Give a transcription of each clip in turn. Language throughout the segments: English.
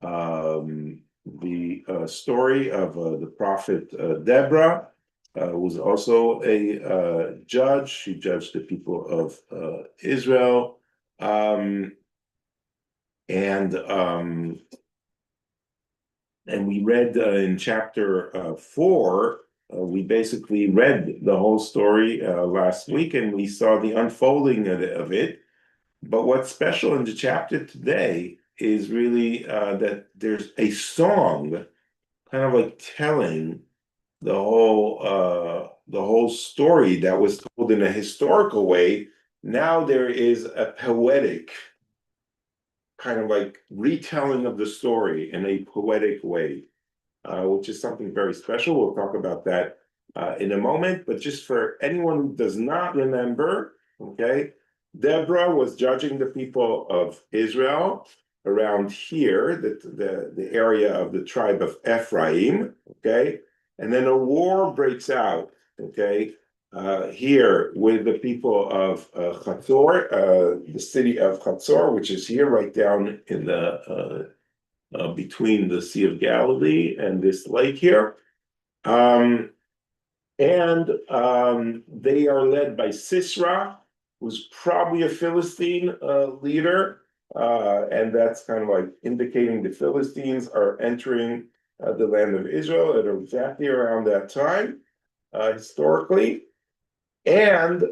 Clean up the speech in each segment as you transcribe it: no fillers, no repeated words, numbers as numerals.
the story of the prophet Deborah, was also a judge. She judged the people of Israel. Um, and we read in chapter 4, we basically read the whole story last week, and we saw the unfolding of it. But what's special in the chapter today is really that there's a song kind of like telling the whole story that was told in a historical way. Now there is a poetic kind of like retelling of the story in a poetic way, which is something very special. We'll talk about that in a moment. But just for anyone who does not remember, okay, Deborah was judging the people of Israel around here, the area of the tribe of Ephraim, okay, and then a war breaks out, okay, here with the people of Chatzor, the city of Chatzor, which is here right down in the between the Sea of Galilee and this lake here. They are led by Sisera, who's probably a Philistine leader. And that's kind of like indicating the Philistines are entering the land of Israel at exactly around that time, historically. And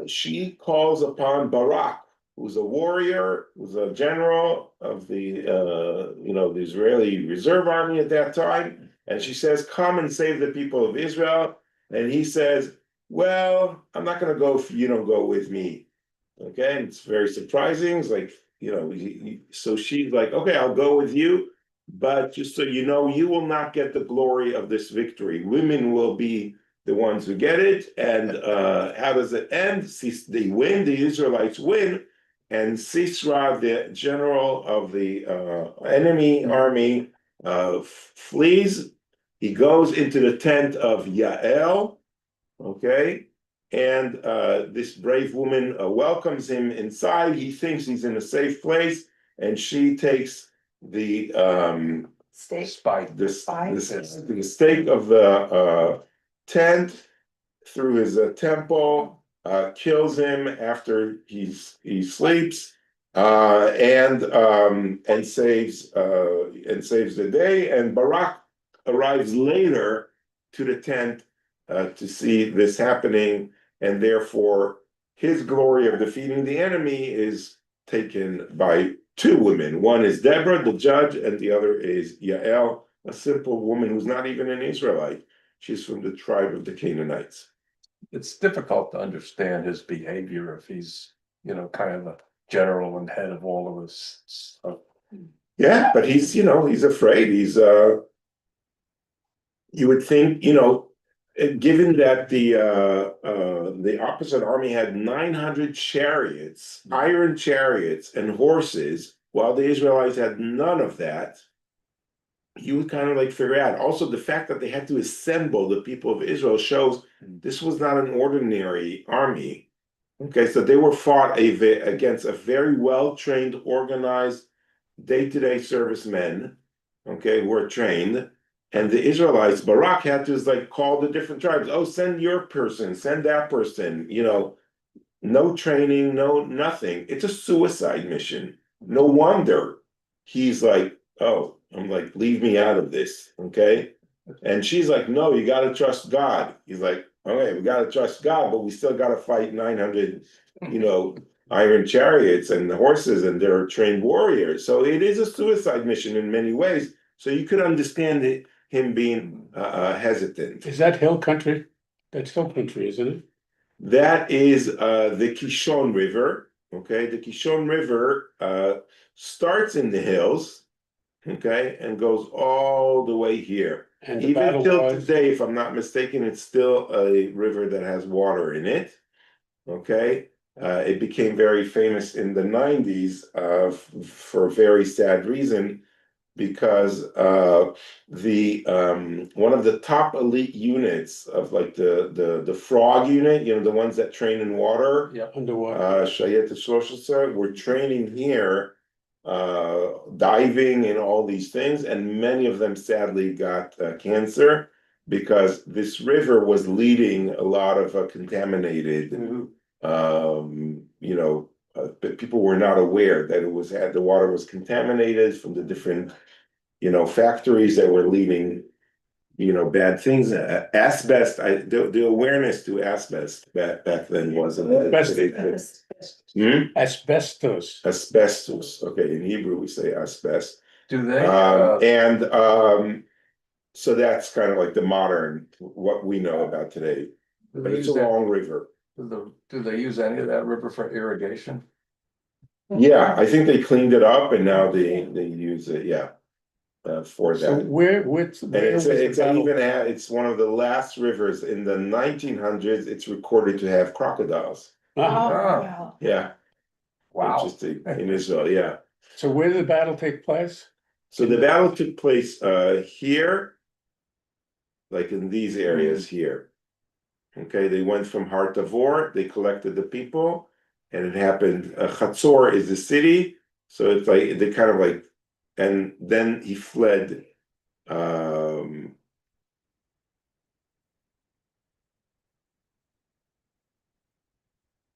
she calls upon Barak, who's a warrior, who's a general of the the Israeli Reserve Army at that time, and she says, "Come and save the people of Israel." And he says, "Well, I'm not going to go if you don't go with me." Okay, and it's very surprising. It's like so she's like, "Okay, I'll go with you, but just so you know, you will not get the glory of this victory. Women will be the ones who get it." And how does it end? They win, the Israelites win, and Sisera, the general of the enemy army, flees. He goes into the tent of Yael, okay? And this brave woman welcomes him inside. He thinks he's in a safe place, and she takes the Steak. the stake of the tent through his temple, kills him after he sleeps, and saves the day. And Barak arrives later to the tent to see this happening, and therefore his glory of defeating the enemy is taken by two women. One is Deborah, the judge, and the other is Yael, a simple woman who's not even an Israelite. She's from the tribe of the Canaanites. It's difficult to understand his behavior if he's, kind of a general and head of all of this stuff. Yeah, but he's afraid. You would think, given that the opposite army had 900 chariots, iron chariots, and horses, while the Israelites had none of that, you would kind of like figure out. Also, the fact that they had to assemble the people of Israel shows this was not an ordinary army. Okay, so they were fought against a very well-trained, organized, day-to-day servicemen, okay, who were trained. And the Israelites, Barak had to call the different tribes. Oh, send your person, send that person. No training, no nothing. It's a suicide mission. No wonder he's like, oh, I'm like, leave me out of this, okay? And she's like, no, you got to trust God. He's like, okay, we got to trust God, but we still got to fight 900, iron chariots and the horses, and they're trained warriors. So it is a suicide mission in many ways. So you could understand him being hesitant. Is that hill country? That's hill country, isn't it? That is the Kishon River. Okay, the Kishon River starts in the hills, okay, and goes all the way here. And even till today, if I'm not mistaken, it's still a river that has water in it. Okay, it became very famous in the 90s for a very sad reason, because the one of the top elite units of the frog unit, the ones that train in water, underwater, Shayet Shloshasa, were training here diving and all these things, and many of them sadly got cancer because this river was leading a lot of contaminated, people were not aware that the water was contaminated from the different, factories that were leading, bad things. Asbest, the awareness to asbest back then wasn't. Asbestos. Asbestos. Okay, in Hebrew we say asbest. Do they, So that's kind of like the modern, what we know about today. do But they it's use a that, long river. do they use any of that river for irrigation? Yeah, I think they cleaned it up and now they use it, for So that. where And was the battle? it's one of the last rivers in the 1900s. It's recorded to have crocodiles. Oh, Ah, wow. Yeah, Wow. interesting in Israel. Yeah. so where did the battle take place? So the battle took place here, like in these areas here. Okay, they went from Har Tavor, they collected the people, and it happened. Chatzor is the city, so it's like they kind of like, and then he fled.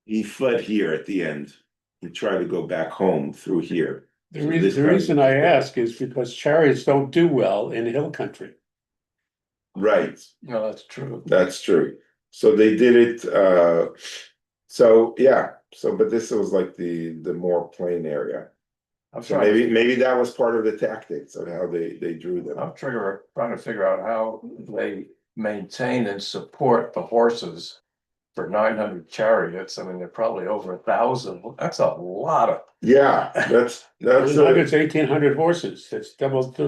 He fled here at the end. He tried to go back home through here. The So reason, this the guy- reason I ask is because chariots don't do well in hill country. Right, No, that's true. that's true. So they did it. So yeah. So, but this was like the more plain area. I'm So trying to, maybe that was part of the tactics of how they drew them. I'm trying to figure out how they maintain and support the horses for 900 chariots. I mean, they're probably over 1,000. That's a lot of. Yeah, that's 1,800 horses, that's double. If They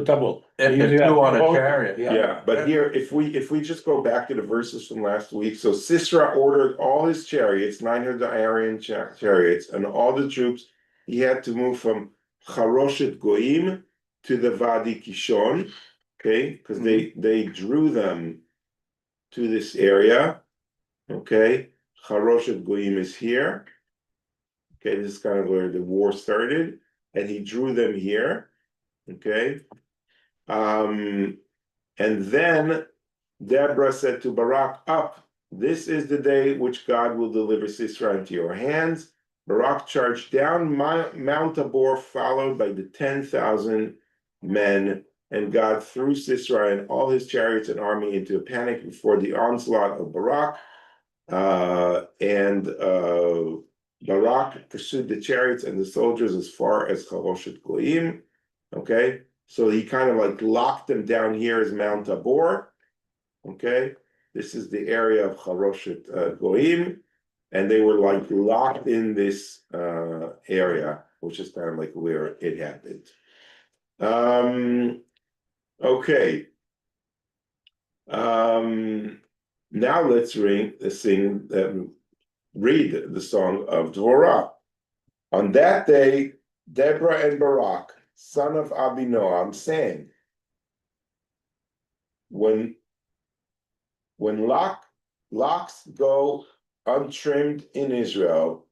they're usually have two on a both. chariot, yeah. But here, if we just go back to the verses from last week, so Sisera ordered all his chariots, 900 Aryan chariots, and all the troops. He had to move from Charoshet Goim to the Vadi Kishon, okay, because they drew them to this area. Okay, Charoshet Goim is here. Okay, this is kind of where the war started, and he drew them here. Okay, and then Deborah said to Barak, "Up! This is the day which God will deliver Sisera into your hands." Barak charged down Mount Tabor, followed by the 10,000 men, and God threw Sisera and all his chariots and army into a panic before the onslaught of Barak. And Barak pursued the chariots and the soldiers as far as Charoshet Goim. Okay, so he kind of like locked them down here as Mount Tabor. Okay, this is the area of Charoshet Goim, and they were like locked in this area, which is kind of like where it happened. Okay. Now let's read the song of Deborah. On that day, Deborah and Barak, son of Abinoam, sang, when locks go untrimmed in Israel,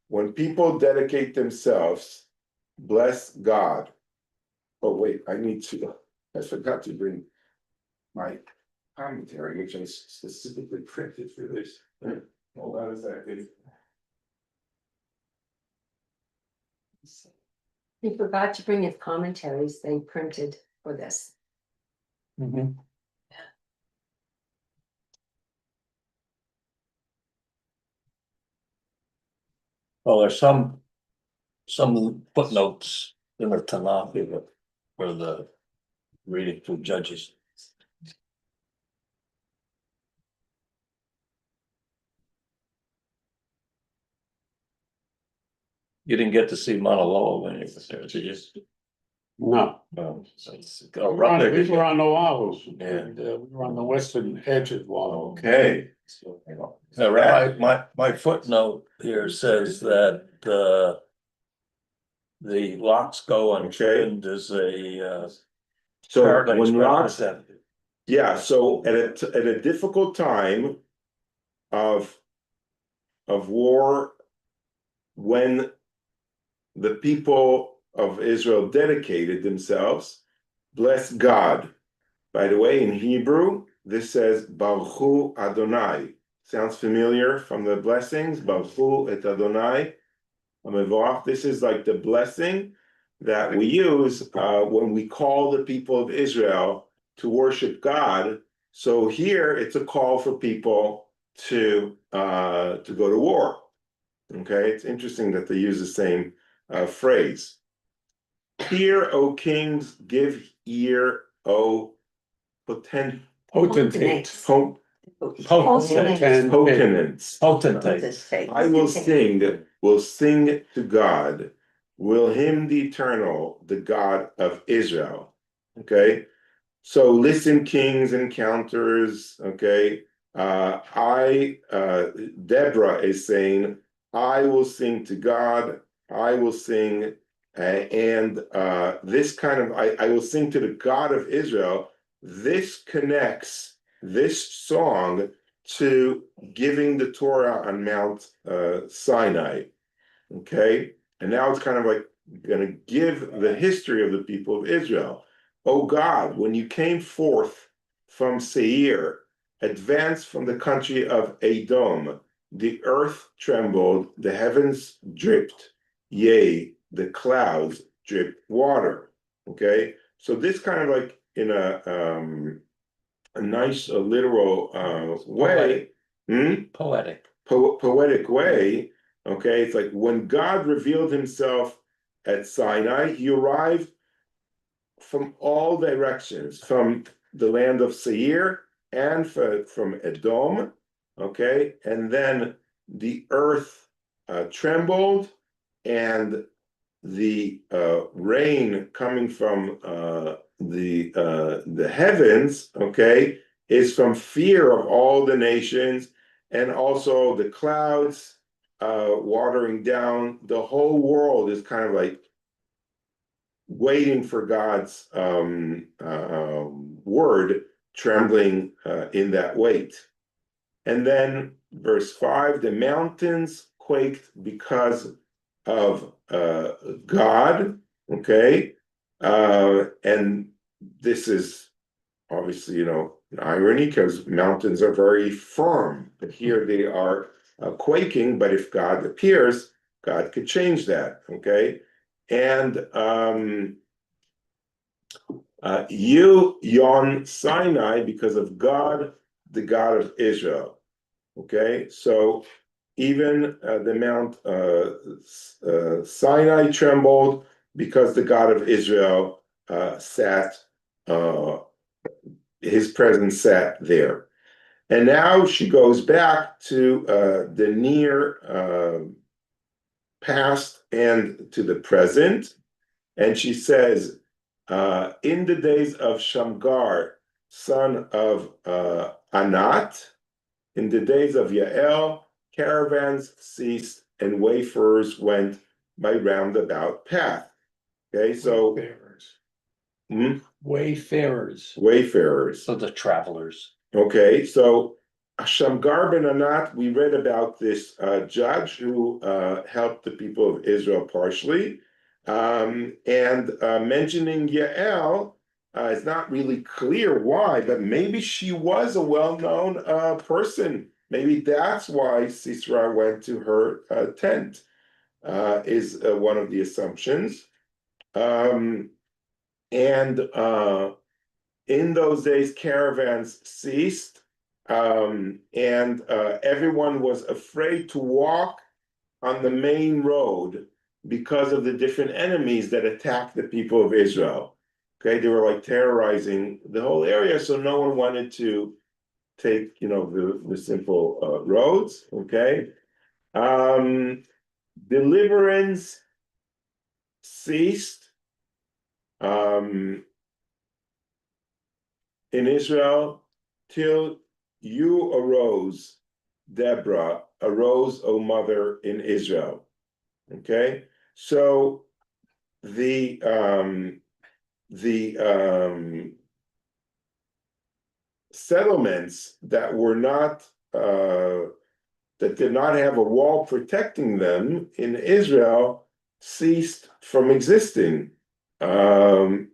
when people dedicate themselves, bless God. Oh wait, I forgot to bring my commentary, which I specifically printed for this. Hold on a second. He forgot to bring his commentaries they printed for this. Well, there's some footnotes in the Tanakh where the reading through Judges. You didn't get to see Mauna Loa when you were there, did you? No, Oh, we were on Oahu, Yeah. and we were on the western edge of Oahu. Okay. My footnote here says that the locks go untrimmed is a So paradise when locks, representative. yeah, so at a difficult time of war, when the people of Israel dedicated themselves, bless God. By the way, in Hebrew, this says Baruch Hu Adonai. Sounds familiar from the blessings? Baruch Hu et Adonai. This is like the blessing that we use when we call the people of Israel to worship God. So here it's a call for people to go to war. Okay, it's interesting that they use the same phrase. Hear, O kings, give ear, O potential Potentate. potentates. Potentate. I will sing to God, will him the eternal, the God of Israel. Okay, so listen, kings and counters. Okay, Deborah is saying, I will sing to God, I will sing, and this kind of, I will sing to the God of Israel. This connects this song to giving the Torah on Mount Sinai. Okay, and now it's kind of like going to give the history of the people of Israel. Oh God, when you came forth from Seir, advanced from the country of Edom, the earth trembled, the heavens dripped, yea, the clouds dripped water. Okay, so this kind of like in a nice literal way, Poetic. poetic way. Okay, it's like when God revealed himself at Sinai, he arrived from all directions, from the land of Seir and from Edom. Okay, and then the earth trembled, and the rain coming from the heavens, okay, is from fear of all the nations, and also the clouds watering down. The whole world is kind of like waiting for God's word, trembling in that wait. And then verse 5, the mountains quaked because of God, okay? And this is obviously, an irony, because mountains are very firm, but here they are quaking. But if God appears, God could change that, okay? And you yon Sinai, because of God, the God of Israel. Okay, so even the Mount Sinai trembled because the God of Israel his presence sat there. And now she goes back to the near past and to the present, and she says, in the days of Shamgar, son of Anat, in the days of Yael, caravans ceased and wayfarers went by roundabout path. Okay, so wayfarers. So the travelers. Okay, so Shamgar ben Anat, we read about this judge who helped the people of Israel partially. And mentioning Yael, it's not really clear why, but maybe she was a well-known person. Maybe that's why Sisera went to her tent, is one of the assumptions. And in those days, caravans ceased, and everyone was afraid to walk on the main road because of the different enemies that attacked the people of Israel. Okay, they were like terrorizing the whole area, so no one wanted to take, the simple roads. Okay, deliverance ceased in Israel till you arose, Deborah, arose, O mother, in Israel. Okay, so the settlements that were not that did not have a wall protecting them in Israel ceased from existing. And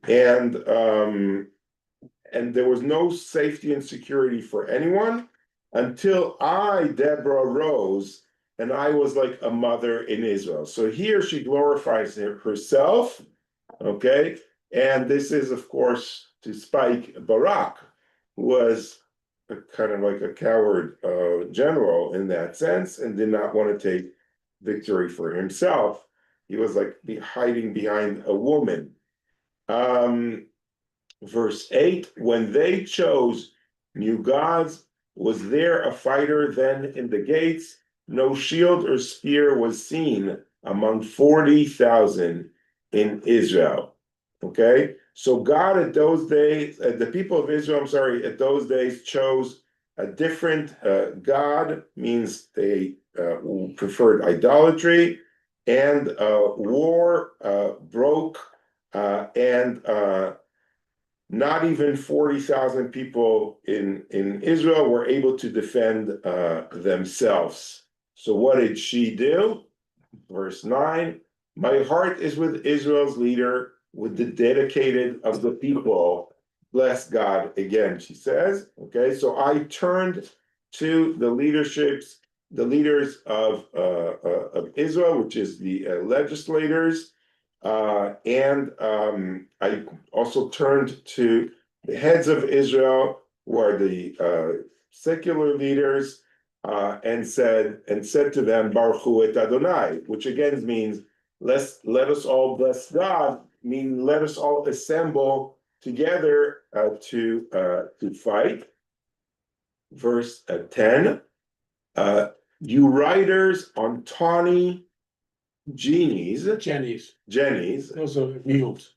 there was no safety and security for anyone until I, Deborah, rose and I was like a mother in Israel. So here she glorifies herself, okay? And this is, of course, to spike Barak, who was kind of like a coward general in that sense and did not want to take victory for himself. He was like hiding behind a woman. Verse 8, when they chose new gods, was there a fighter then in the gates? No shield or spear was seen among 40,000 in Israel. Okay, so God at those days, the people of Israel, I'm sorry, at those days chose a different God, means they preferred idolatry, and war broke, and not even 40,000 people in Israel were able to defend themselves. So what did she do? Verse 9, my heart is with Israel's leader, with the dedicated of the people. Bless God again, she says. Okay, so I turned to the leaders of Israel, which is the legislators, and I also turned to the heads of Israel, who are the secular leaders, and said to them, Baruch Hu et Adonai, which again means let us all bless God, mean let us all assemble together to fight. Verse 10, you riders on tawny genies, Jennies, those are mules.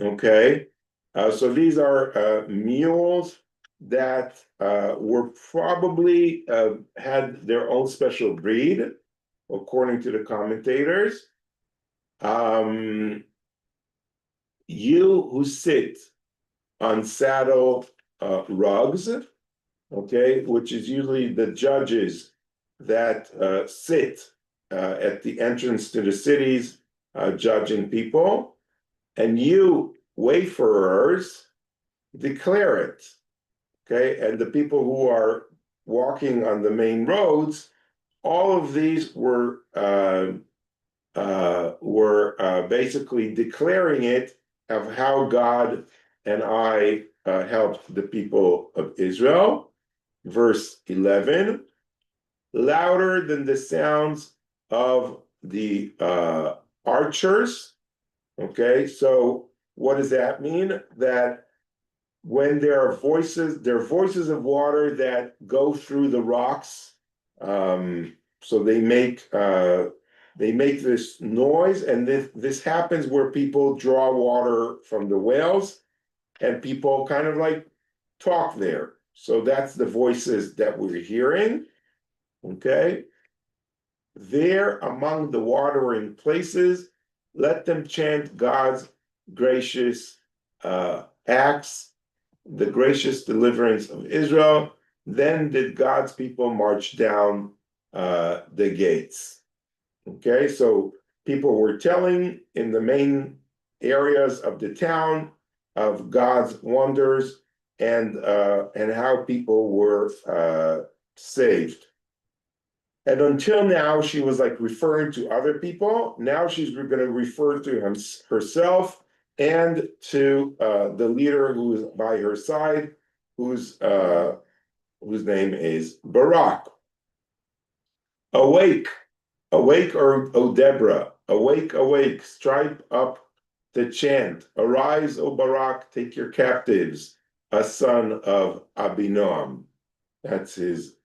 okay, so these are mules that were probably had their own special breed, according to the commentators. You who sit on saddle rugs, okay, which is usually the judges that sit at the entrance to the cities judging people, and you wayfarers declare it, okay, and the people who are walking on the main roads, all of these were basically declaring it of how God and I helped the people of Israel. Verse 11, louder than the sounds of the archers. Okay, so what does that mean? That when there are voices of water that go through the rocks, so they make this noise, and this happens where people draw water from the wells, and people kind of like talk there. So that's the voices that we're hearing. Okay, there among the watering places, let them chant God's gracious acts, the gracious deliverance of Israel. Then did God's people march down the gates. Okay, so people were telling in the main areas of the town of God's wonders and how people were saved. And until now, she was like referring to other people. Now she's going to refer to herself and to the leader who is by her side, whose name is Barak. Awake, awake, O Deborah, awake, awake, stripe up the chant. Arise, O Barak, take your captives, a son of Abinoam. That's his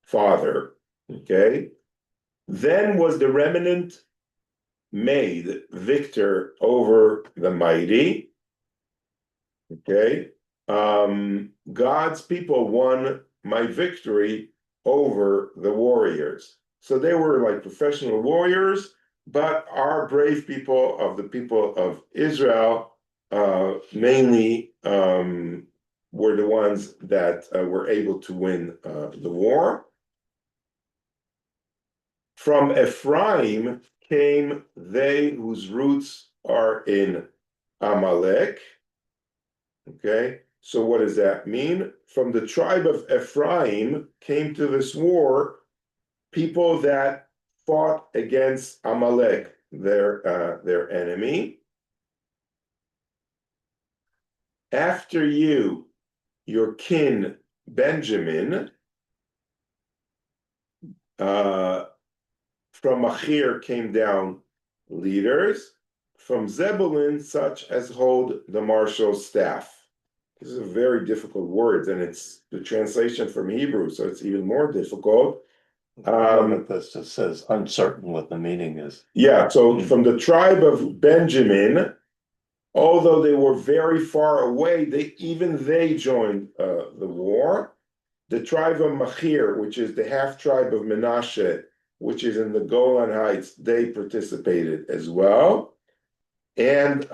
father. Okay. Then was the remnant made victor over the mighty. Okay. God's people won my victory over the warriors. So they were like professional warriors, but our brave people of the people of Israel mainly were the ones that were able to win the war. From Ephraim came they whose roots are in Amalek. Okay, so what does that mean? From the tribe of Ephraim came to this war people that fought against Amalek, their enemy. After you, your kin Benjamin, from Machir came down leaders, from Zebulun, such as hold the marshal's staff. This is a very difficult word, and it's the translation from Hebrew, so it's even more difficult. This just says uncertain what the meaning is. Yeah, so from the tribe of Benjamin, although they were very far away, they joined the war. The tribe of Machir, which is the half tribe of Menashe, which is in the Golan Heights, they participated as well. And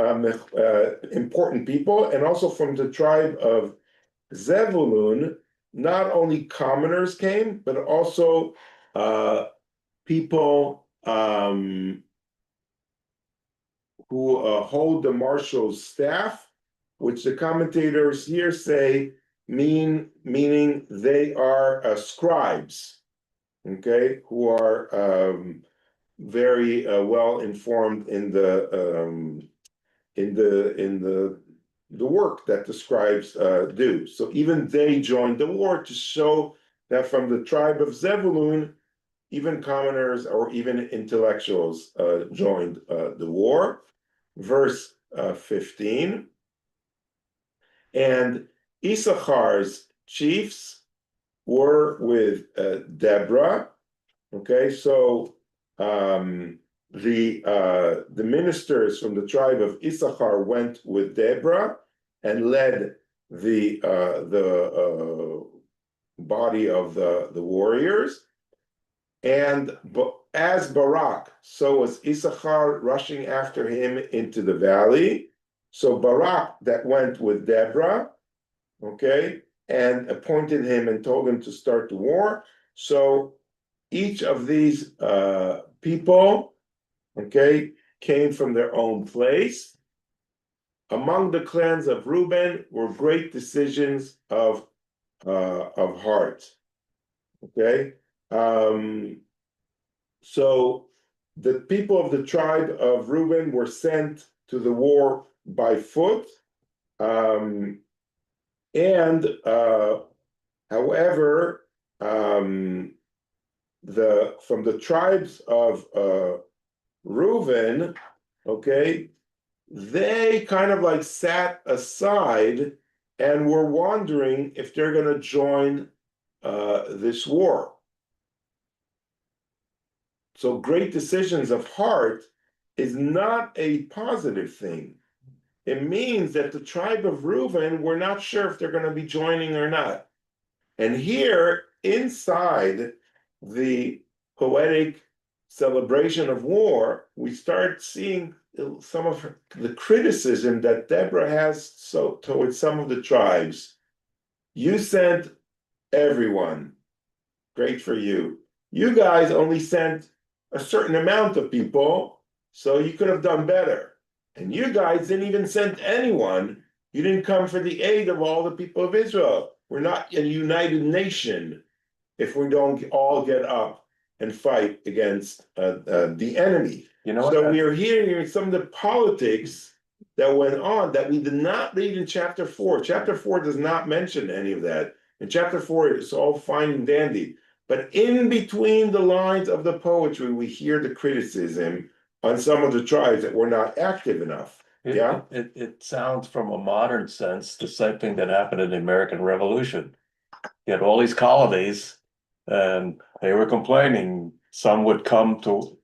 important people, and also from the tribe of Zevulun, not only commoners came, but also people who hold the marshal's staff, which the commentators here say meaning they are scribes, okay, who are very well informed in the work that the scribes do. So even they joined the war to show that from the tribe of Zebulun, even commoners or even intellectuals joined the war. Verse 15. And Issachar's chiefs were with Deborah. Okay, so the ministers from the tribe of Issachar went with Deborah and led the body of the warriors. And as Barak, so was Issachar rushing after him into the valley. So Barak that went with Deborah, okay, and appointed him and told him to start the war. So each of these people, okay, came from their own place. Among the clans of Reuben were great decisions of heart. Okay. So the people of the tribe of Reuben were sent to the war by foot. However, from the tribes of Reuben, okay, they kind of like sat aside and were wondering if they're going to join this war. So great decisions of heart is not a positive thing. It means that the tribe of Reuben, we're not sure if they're going to be joining or not. And here, inside the poetic celebration of war, we start seeing some of the criticism that Deborah has towards some of the tribes. You sent everyone. Great for you. You guys only sent a certain amount of people, so you could have done better. And you guys didn't even send anyone. You didn't come for the aid of all the people of Israel. We're not a united nation if we don't all get up and fight against the enemy. You know what? So we are hearing some of the politics that went on that we did not read in chapter 4. Chapter 4 does not mention any of that. In chapter 4, it's all fine and dandy. But in between the lines of the poetry, we hear the criticism on some of the tribes that were not active enough. It sounds from a modern sense the same thing that happened in the American Revolution. You had all these colonies, and they were complaining. Some would come to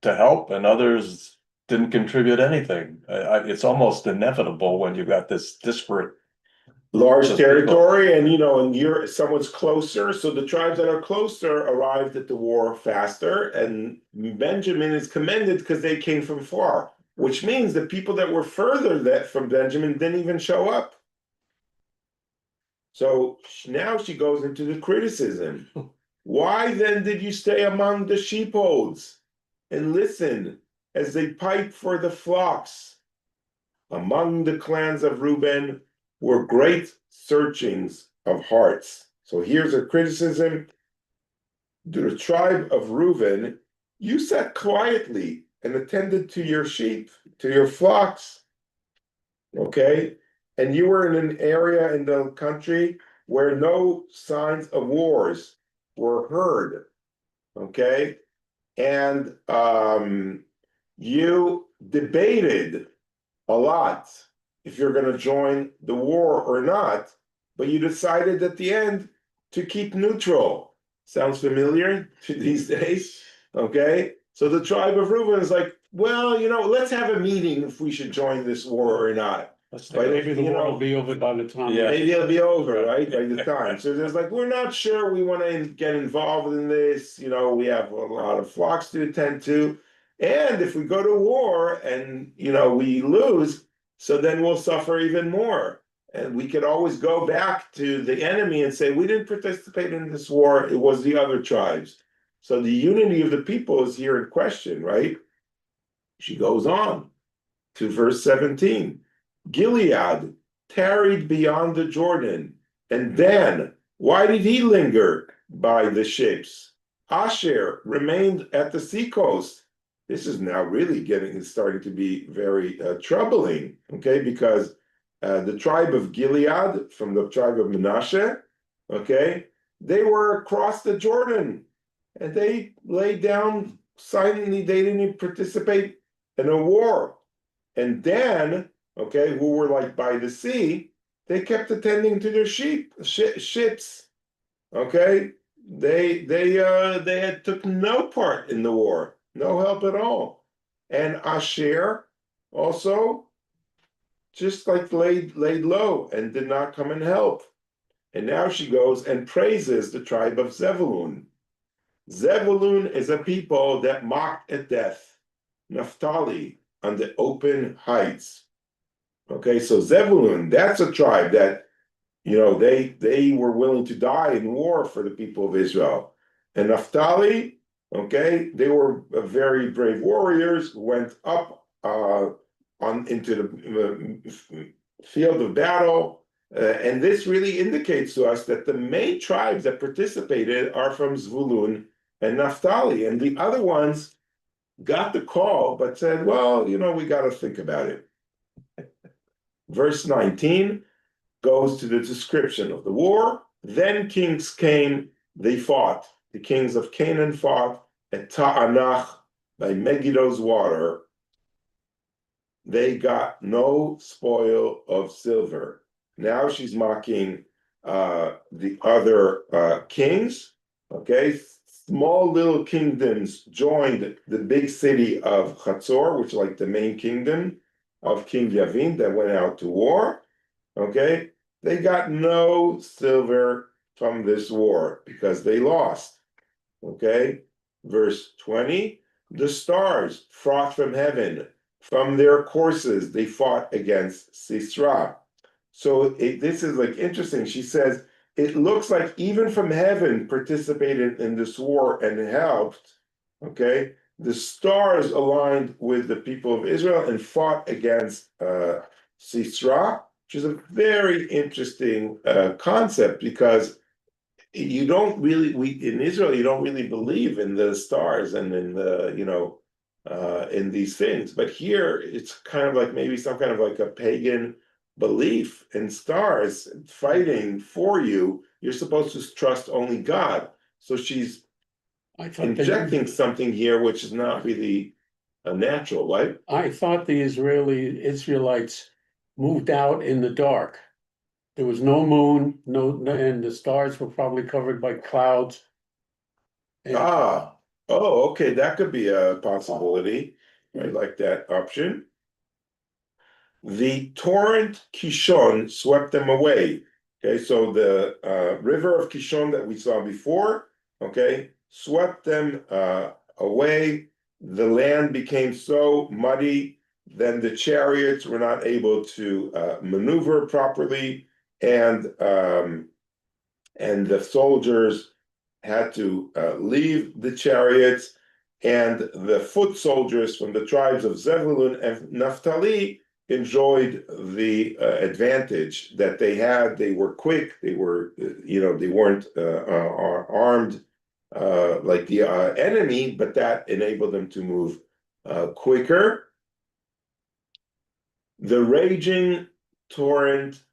help, and others didn't contribute anything. It's almost inevitable when you've got this disparate large territory, and and someone's closer, so the tribes that are closer arrived at the war faster, and Benjamin is commended because they came from far, which means the people that were further from Benjamin didn't even show up. So now she goes into the criticism. Why then did you stay among the sheepfolds? and listen as they pipe for the flocks. Among the clans of Reuben were great searchings of hearts. So here's a criticism. To the tribe of Reuben, you sat quietly and attended to your sheep, to your flocks. Okay? And you were in an area in the country where no signs of wars were heard. Okay? And you debated a lot if you're going to join the war or not, but you decided at the end to keep neutral. Sounds familiar to these days? Okay? So the tribe of Reuben is like, well, let's have a meeting if we should join this war or not. Let's But take Maybe the war will be over by the time. Yeah. maybe it'll be over, right, by the time. So there's like, we're not sure we want to get involved in this. We have a lot of flocks to attend to. And if we go to war and, we lose, so then we'll suffer even more. And we could always go back to the enemy and say, we didn't participate in this war. It was the other tribes. So the unity of the people is here in question, right? She goes on to verse 17. Gilead tarried beyond the Jordan, and Dan, why did he linger by the ships? Asher remained at the seacoast. This is now really starting to be very troubling, okay? Because the tribe of Gilead, from the tribe of Manasseh, okay, they were across the Jordan, and they laid down silently. They didn't participate in a war. And Dan, okay, who were like by the sea, they kept attending to their ships. Okay, they had took no part in the war, no help at all. And Asher also just like laid low and did not come and help. And now she goes and praises the tribe of Zebulun. Zebulun is a people that mocked at death. Naphtali on the open heights. Okay, so Zebulun, that's a tribe that, they were willing to die in war for the people of Israel. And Naphtali, okay, they were very brave warriors who went up into the field of battle. And this really indicates to us that the main tribes that participated are from Zvulun and Naphtali, and the other ones got the call, but said, well, we got to think about it. Verse 19 goes to the description of the war. Then kings came, they fought. The kings of Canaan fought at Ta'anach by Megiddo's water. They got no spoil of silver. Now she's mocking the other kings, okay? Small little kingdoms joined the big city of Chatzor, which is like the main kingdom of King Yavin that went out to war. Okay, they got no silver from this war because they lost. Okay, verse 20, the stars fought from heaven. From their courses, they fought against Sisera. So this is like interesting. She says, it looks like even from heaven participated in this war and helped, okay? The stars aligned with the people of Israel and fought against Sisera, which is a very interesting concept because you don't really, in Israel, you don't really believe in the stars and in the, in these things. But here it's kind of like maybe some kind of like a pagan belief in stars fighting for you. You're supposed to trust only God. So she's injecting something here which is not really natural, right? I thought the Israelites moved out in the dark. There was no moon, and the stars were probably covered by clouds. And Okay, that could be a possibility. I like that option. The torrent Kishon swept them away. Okay, so the river of Kishon that we saw before, okay, swept them away. The land became so muddy, then the chariots were not able to maneuver properly, and the soldiers had to leave the chariots, and the foot soldiers from the tribes of Zebulun and Naphtali enjoyed the advantage that they had. They were quick, they were, they weren't armed like the enemy, but that enabled them to move quicker. The raging torrent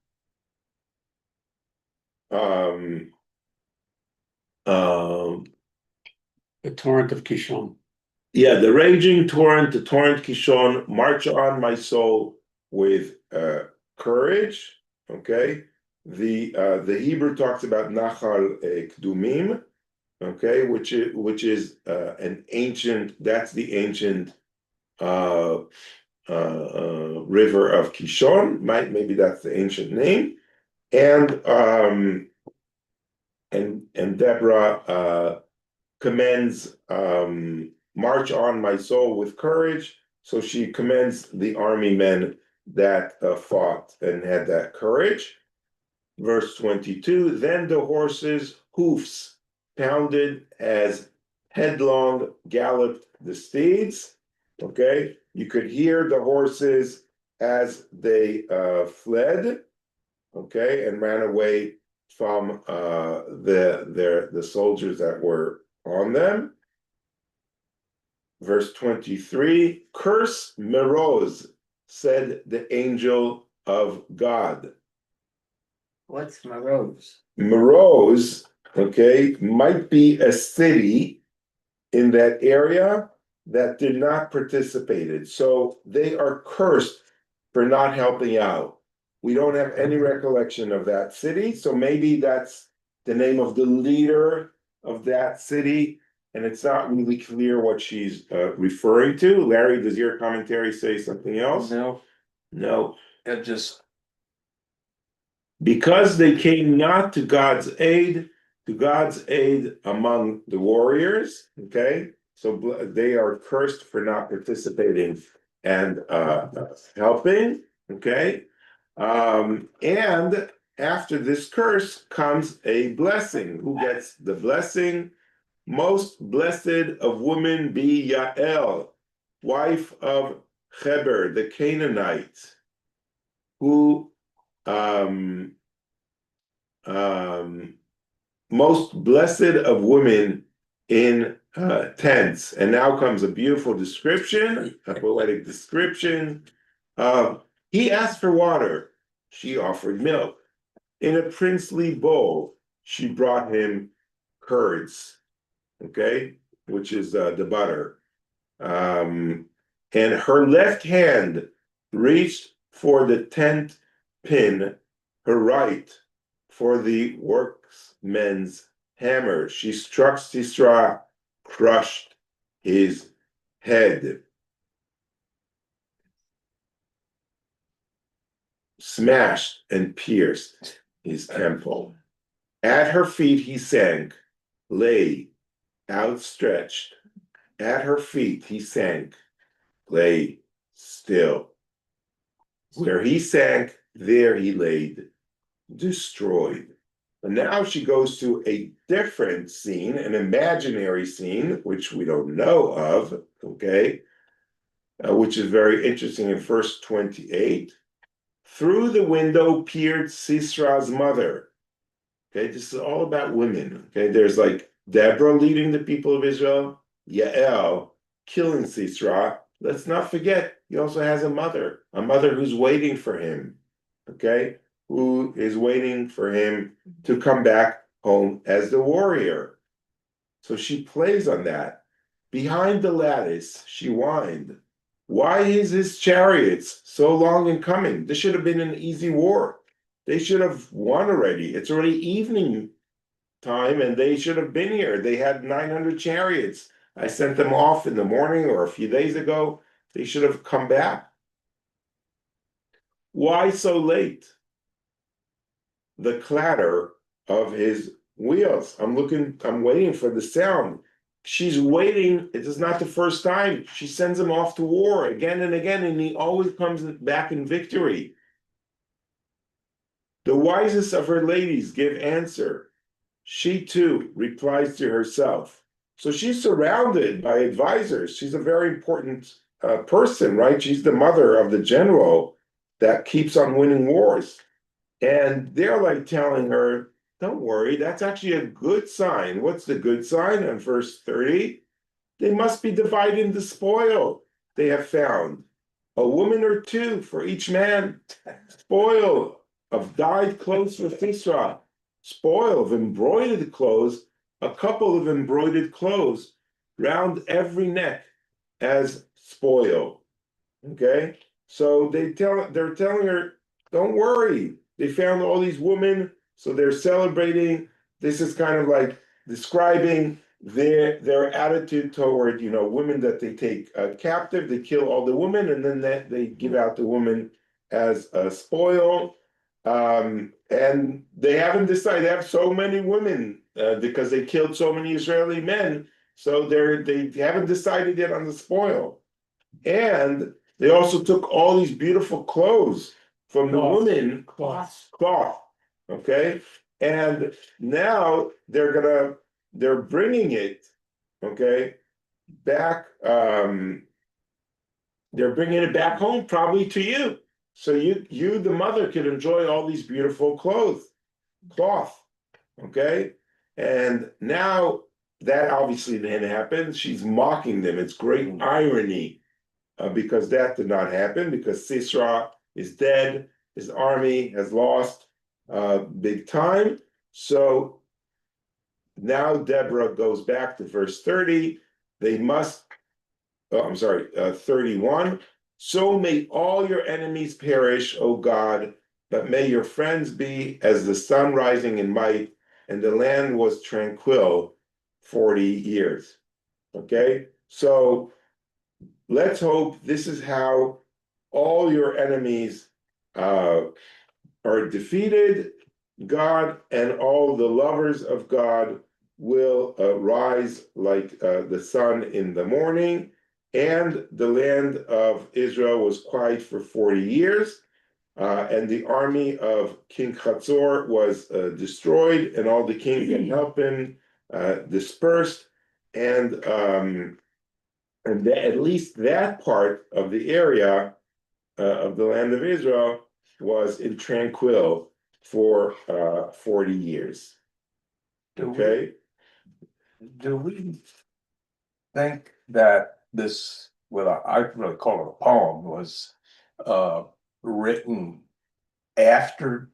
The torrent of Kishon. the raging torrent, the torrent Kishon, march on my soul with courage. Okay, the Hebrew talks about Nachal Kdumim, okay, which is an ancient. That's the ancient river of Kishon. Maybe that's the ancient name, and Deborah commends march on my soul with courage. So she commends the army men that fought and had that courage. Verse 22, then the horses' hoofs pounded as headlong galloped the steeds. Okay, you could hear the horses as they fled, okay, and ran away from the soldiers that were on them. Verse 23, curse Meroz, said the angel of God. What's Meroz? Meroz, okay, might be a city in that area that did not participate. So they are cursed for not helping out. We don't have any recollection of that city, so maybe that's the name of the leader of that city, and it's not really clear what she's referring to. Larry, does your commentary say something else? No, No. it just, Because they came not to God's aid among the warriors, okay? So they are cursed for not participating and helping, okay? And after this curse comes a blessing. Who gets the blessing? Most blessed of women be Yael, wife of Heber, the Canaanite, who most blessed of women in tents. And now comes a beautiful description, a poetic description. He asked for water, she offered milk. In a princely bowl, she brought him curds, okay, which is the butter. And her left hand reached for the tent pin, her right for the workman's hammer. She struck Sisera, crushed his head. Smashed and pierced his temple. At her feet he sank, lay outstretched. At her feet he sank, lay still. Where he sank, there he laid, destroyed. And now she goes to a different scene, an imaginary scene, which we don't know of, okay, which is very interesting in verse 28. Through the window peered Sisera's mother. Okay, this is all about women. Okay, there's like Deborah leading the people of Israel, Yael killing Sisera. Let's not forget, he also has a mother who's waiting for him. Okay, who is waiting for him to come back home as the warrior. So she plays on that. Behind the lattice, she whined. Why is his chariots so long in coming? This should have been an easy war. They should have won already. It's already evening time and they should have been here. They had 900 chariots. I sent them off in the morning or a few days ago. They should have come back. Why so late? The clatter of his wheels. I'm waiting for the sound. She's waiting. It is not the first time. She sends him off to war again and again, and he always comes back in victory. The wisest of her ladies give answer. She too replies to herself. So she's surrounded by advisors. She's a very important person, right? She's the mother of the general that keeps on winning wars. And they're like telling her, don't worry, that's actually a good sign. What's the good sign? In verse 30, they must be divided into spoil. They have found a woman or two for each man, spoil of dyed clothes for Sisera, spoil of embroidered clothes, a couple of embroidered clothes round every neck as spoil. Okay, so they're telling her, don't worry. They found all these women, so they're celebrating. This is kind of like describing their attitude toward women that they take captive. They kill all the women, and then they give out the woman as a spoil. And they haven't decided. They have so many women because they killed so many Israeli men. So they haven't decided yet on the spoil. And they also took all these beautiful clothes from the women, cloth, okay? And now they're bringing it, okay, back, they're bringing it back home, probably to you. So you, the mother, can enjoy all these beautiful cloth, okay? And now that obviously didn't happen. She's mocking them. It's great irony. Because that did not happen, because Sisera is dead, his army has lost big time. So now Deborah goes back to verse 30. They must, 31. So may all your enemies perish, O God, but may your friends be as the sun rising in might, and the land was tranquil 40 years. Okay, so let's hope this is how all your enemies are defeated. God and all the lovers of God will rise like the sun in the morning. And the land of Israel was quiet for 40 years. And the army of King Chatzor was destroyed, and all the kings that helped him dispersed. And at least that part of the area of the land of Israel was in tranquil for 40 years. Okay? Do we think that this, well, I really call it a poem, was written after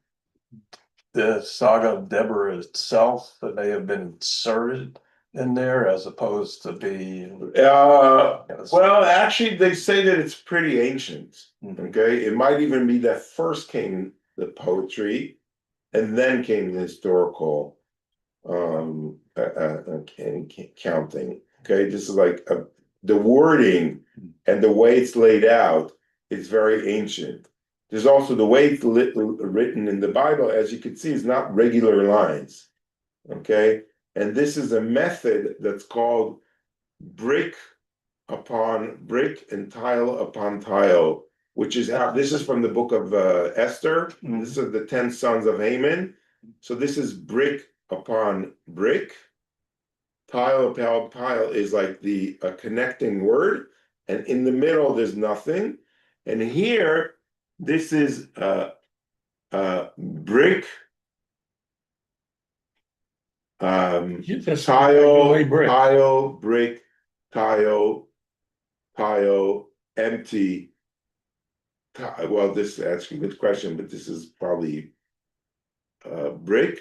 the saga of Deborah itself, that may have been inserted in there as opposed to be Well, actually, they say that it's pretty ancient. Okay, it might even be that first came the poetry, and then came the historical counting. Okay, this is like the wording and the way it's laid out is very ancient. There's also the way it's written in the Bible, as you can see, is not regular lines. Okay, and this is a method that's called brick upon brick and tile upon tile, which is how this is from the book of Esther. This is the 10 sons of Haman. So this is brick upon brick. Tile upon tile is like the connecting word, and in the middle there's nothing. And here, this is brick. Tile, brick, tile, empty. Well, this is actually a good question, but this is probably brick,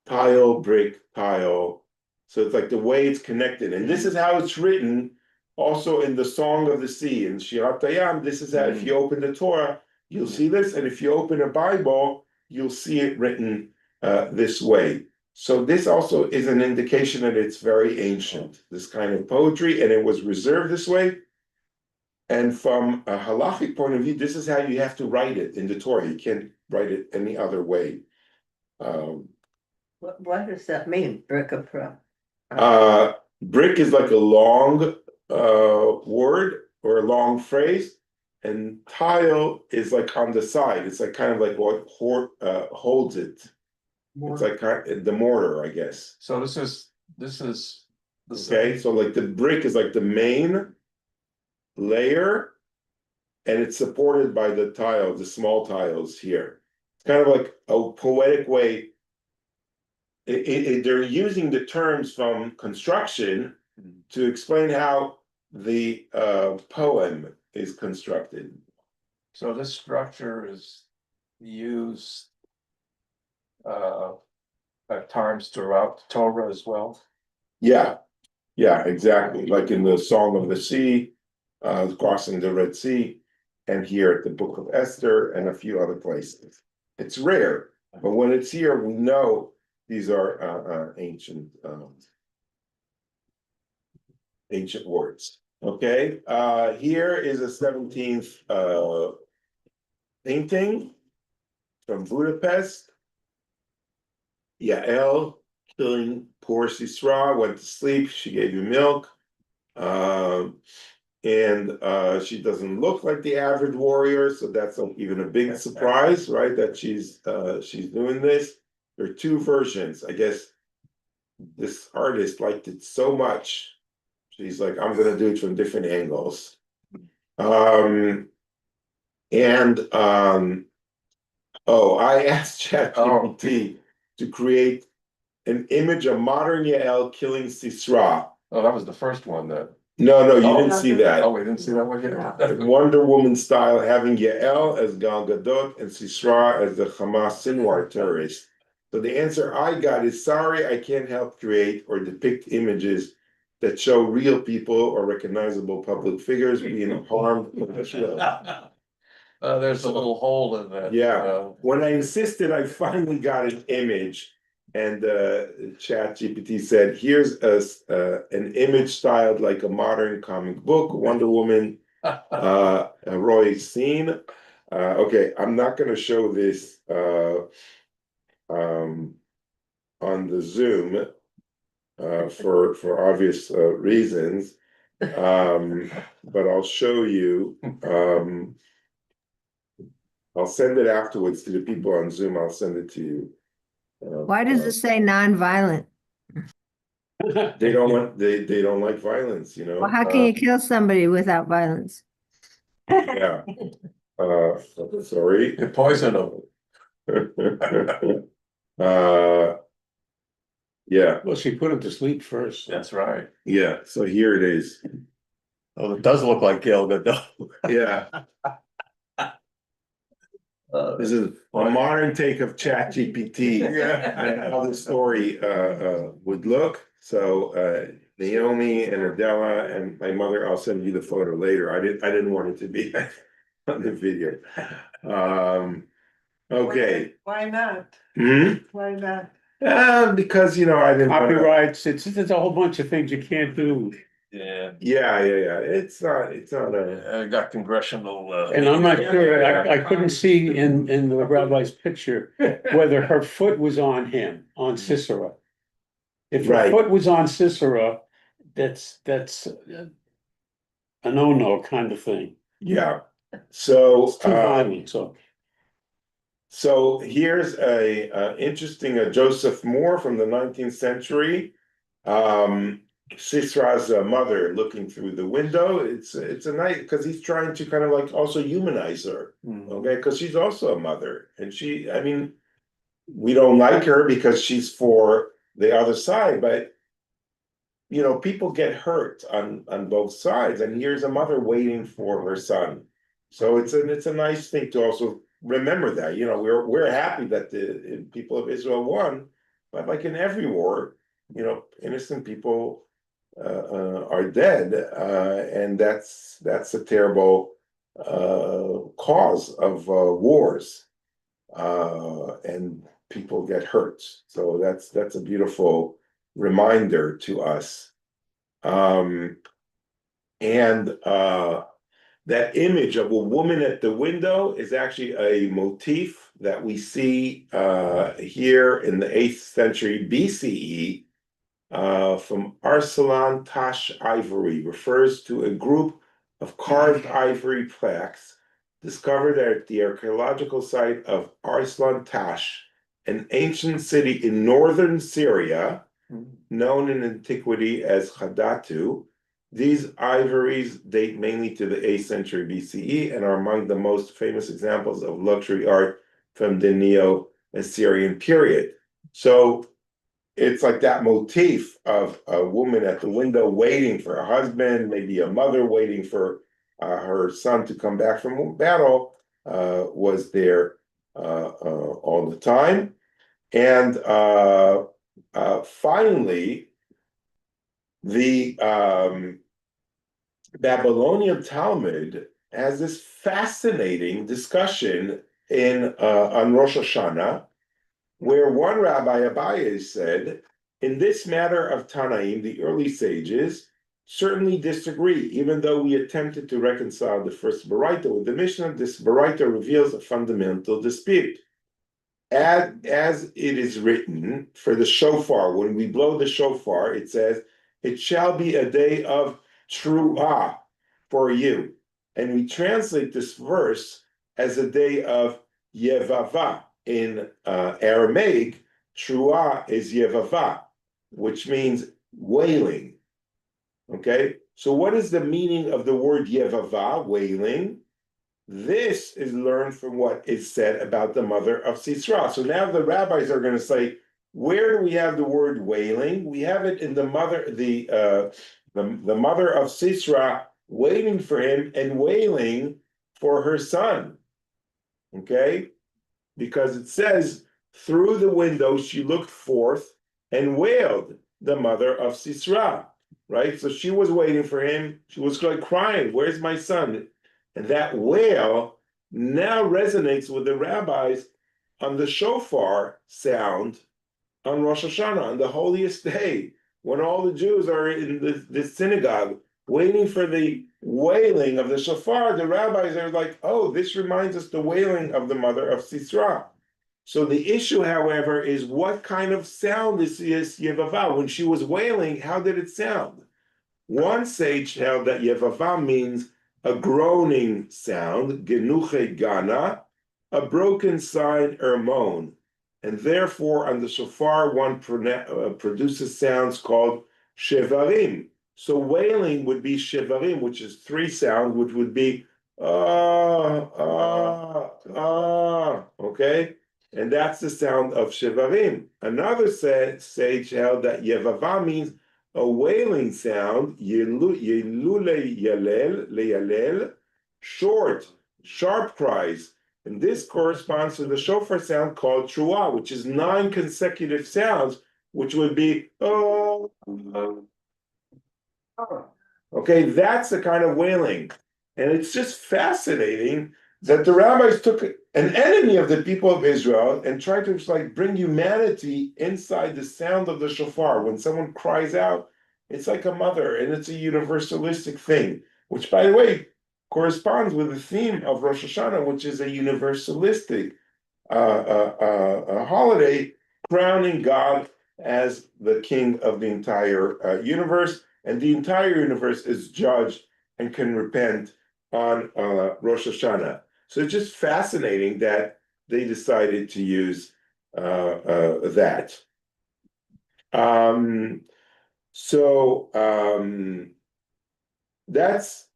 tile, brick, tile. So it's like the way it's connected. And this is how it's written also in the Song of the Sea. In Shirat Hayam, this is how, if you open the Torah, you'll see this. And if you open a Bible, you'll see it written this way. So this also is an indication that it's very ancient, this kind of poetry, and it was reserved this way. And from a halachic point of view, this is how you have to write it in the Torah. You can't write it any other way. What does that mean, brick of pro? Brick is like a long word or a long phrase, and tile is like on the side. It's like kind of like what holds it. It's like the mortar, I guess. So this is Okay, so like the brick is like the main layer. And it's supported by the tiles, the small tiles here. It's kind of like a poetic way. They're using the terms from construction to explain how the poem is constructed. So this structure is used at times throughout the Torah as well. Yeah, yeah, exactly. Like in the Song of the Sea, crossing the Red Sea, and here at the Book of Esther, and a few other places. It's rare, but when it's here, we know these are ancient words. Okay, here is a 17th painting from Budapest. Yael killing poor Sisra, went to sleep, she gave you milk. And she doesn't look like the average warrior, so that's even a big surprise, right? That she's doing this. There are two versions. I guess this artist liked it so much. She's like, I'm gonna do it from different angles. I asked ChatGPT to create an image of modern Yael killing Sisra. Oh, that was the first one that. No, you Oh, didn't see that. Oh, we didn't see that one yet. Wonder Woman style, having Yael as Gal Gadot and Sisra as the Hamas Sinwar terrorist. So the answer I got is sorry, I can't help create or depict images that show real people or recognizable public figures being harmed in the show. There's a little hole in that. Yeah, when I insisted, I finally got an image. And ChatGPT said, here's an image styled like a modern comic book, Wonder Woman, a Roy scene. Okay, I'm not going to show this on the Zoom for obvious reasons, but I'll show you. I'll send it afterwards to the people on Zoom. I'll send it to you. Why does it say non-violent? They don't want they don't like violence, you know. Well, how can you kill somebody without violence? Yeah. Sorry. You poison them. Yeah, Well, she put him to sleep first. That's right. yeah. So here it is. Oh, it does look like Gal Gadot. Yeah, this is a modern take of ChatGPT. Yeah. And how the story would look. So Naomi and Adela and my mother, I'll send you the photo later. I didn't want it to be on the video. Okay. Why not? Why not? Because I didn't wanna- Copyrights, it's a whole bunch of things you can't do. Yeah. Yeah. It's not a I got congressional. And I'm not sure, I couldn't see in the rabbi's picture whether her foot was on him, on Sisera. If her Right. foot was on Sisera, that's a no-no kind of thing. yeah. So It's too violent, so. So here's a interesting Joseph Moore from the 19th century. Sisra's mother looking through the window. It's a nice because he's trying to kind of like also humanize her, okay? Because she's also a mother, and we don't like her because she's for the other side, but people get hurt on both sides, and here's a mother waiting for her son. So it's a nice thing to also remember that. We're happy that the people of Israel won, but like in every war, innocent people are dead, and that's a terrible cause of wars, and people get hurt. So that's a beautiful reminder to us, and that image of a woman at the window is actually a motif that we see here in the 8th century BCE. From Arsalan Tash ivory, refers to a group of carved ivory plaques discovered at the archaeological site of Arslan Tash, an ancient city in northern Syria, known in antiquity as Hadatu. These ivories date mainly to the 8th century BCE and are among the most famous examples of luxury art from the Neo-Assyrian period. So it's like that motif of a woman at the window waiting for a husband, maybe a mother waiting for her son to come back from battle, was there all the time. And finally, the Babylonian Talmud has this fascinating discussion on Rosh Hashanah, where one rabbi, Abaye, said, in this matter of Tanaim, the early sages certainly disagree, even though we attempted to reconcile the first Baraita with the Mishnah. This Baraita reveals a fundamental dispute. As it is written for the shofar, when we blow the shofar, it says, it shall be a day of truah for you. And we translate this verse as a day of yevava. In Aramaic, truah is yevava, which means wailing. Okay, so what is the meaning of the word yevava, wailing? This is learned from what is said about the mother of Sisra. So now the rabbis are going to say, where do we have the word wailing? We have it in the mother, the mother of Sisra waiting for him and wailing for her son. Okay, because it says, through the window she looked forth and wailed, the mother of Sisra. Right, so she was waiting for him. She was like crying, "Where's my son?" And that wail now resonates with the rabbis on the shofar sound on Rosh Hashanah, on the holiest day, when all the Jews are in the synagogue waiting for the wailing of the shofar. The rabbis are like, oh, this reminds us the wailing of the mother of Sisra. So the issue, however, is what kind of sound is Yevava? When she was wailing, how did it sound? One sage held that Yevava means a groaning sound, genuche gana, a broken sign or moan. And therefore, on the shofar, one produces sounds called shevarim. So wailing would be shevarim, which is 3 sounds, which would be okay? And that's the sound of shevarim. Another sage held that Yevava means a wailing sound, yelule yalel, leyalel, short, sharp cries. And this corresponds to the shofar sound called truah, which is 9 consecutive sounds, which would be, okay, that's the kind of wailing. And it's just fascinating that the rabbis took an enemy of the people of Israel and tried to like bring humanity inside the sound of the shofar. When someone cries out, it's like a mother, and it's a universalistic thing, which, by the way, corresponds with the theme of Rosh Hashanah, which is a universalistic holiday, crowning God as the king of the entire universe, and the entire universe is judged and can repent on Rosh Hashanah. So it's just fascinating that they decided to use that. That's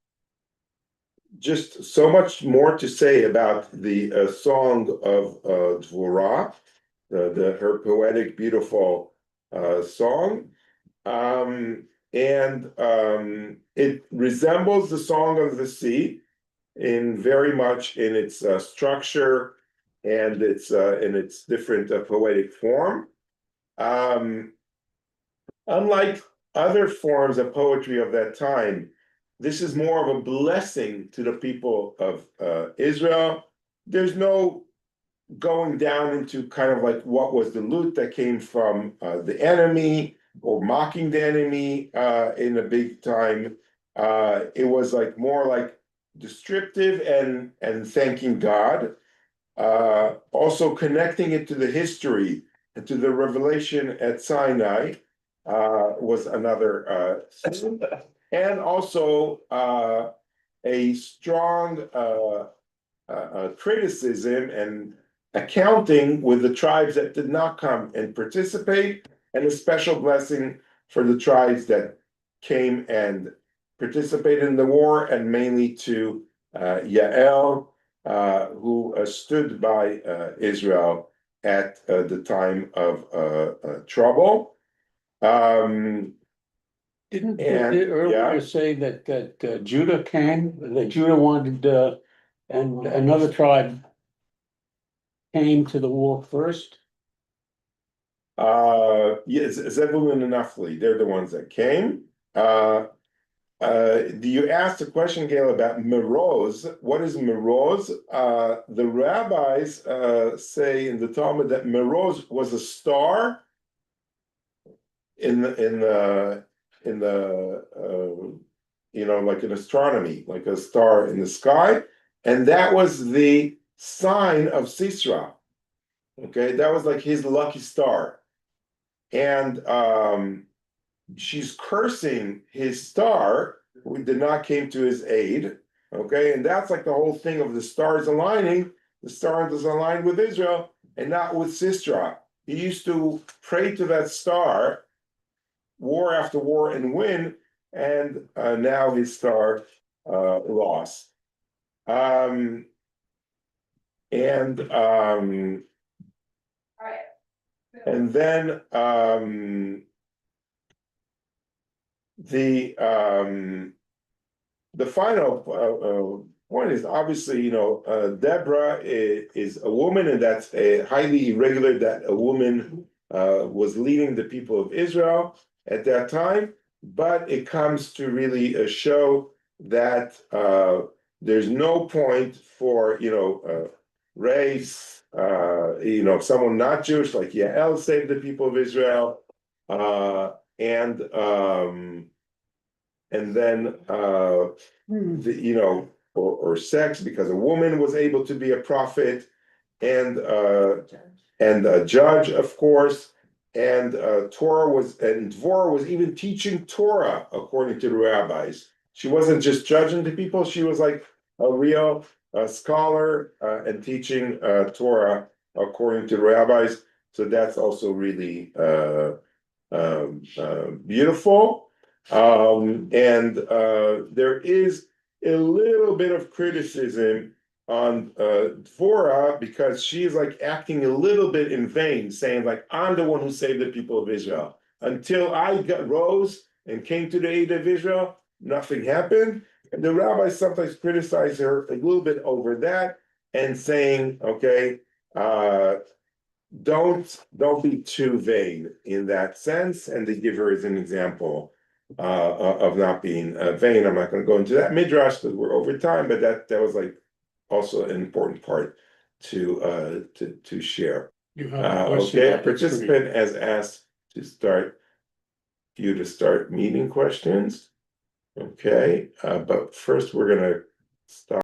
just so much more to say about the song of Deborah, her poetic, beautiful song. It resembles the Song of the Sea in very much in its structure and its in its different poetic form. Unlike other forms of poetry of that time, this is more of a blessing to the people of Israel. There's no going down into kind of like what was the loot that came from the enemy or mocking the enemy in a big time. It was like more like descriptive and thanking God. Also connecting it to the history and to the revelation at Sinai was another and also a strong criticism and accounting with the tribes that did not come and participate, and a special blessing for the tribes that came and participated in the war, and mainly to Yael, who stood by Israel at the time of trouble. Didn't And, it earlier yeah. say that Judah came, that Judah wanted, and another tribe came to the war first? Yes, Zebulun and Naphtali, they're the ones that came. You asked a question, Gail, about meroz. What is meroz? The rabbis say in the Talmud that meroz was a star in the like in astronomy, like a star in the sky, and that was the sign of Sisra. Okay, that was like his lucky star, and she's cursing his star, who did not came to his aid. Okay, and that's like the whole thing of the stars aligning. The star is aligned with Israel and not with Sisra. He used to pray to that star, war after war, and win, and now his star lost. And then the final point is obviously, Deborah is a woman, and that's highly irregular that a woman was leading the people of Israel at that time. But it comes to really show that there's no point for race. Someone not Jewish like Yael saved the people of Israel, and then or sex, because a woman was able to be a prophet, and a judge, of course, and Dvorah was even teaching Torah according to the rabbis. She wasn't just judging the people; she was like a real scholar and teaching Torah according to the rabbis. So that's also really beautiful. And there is a little bit of criticism on Dvorah, because she's like acting a little bit in vain, saying like, I'm the one who saved the people of Israel. Until I rose and came to the aid of Israel, nothing happened. And the rabbis sometimes criticize her a little bit over that, and saying, okay, don't be too vain in that sense. And they give her as an example of not being vain. I'm not going to go into that midrash because we're over time, but that was like also an important part to share. You have a question Okay, a on the screen. participant has asked to start meeting questions. Okay, but first we're gonna stop.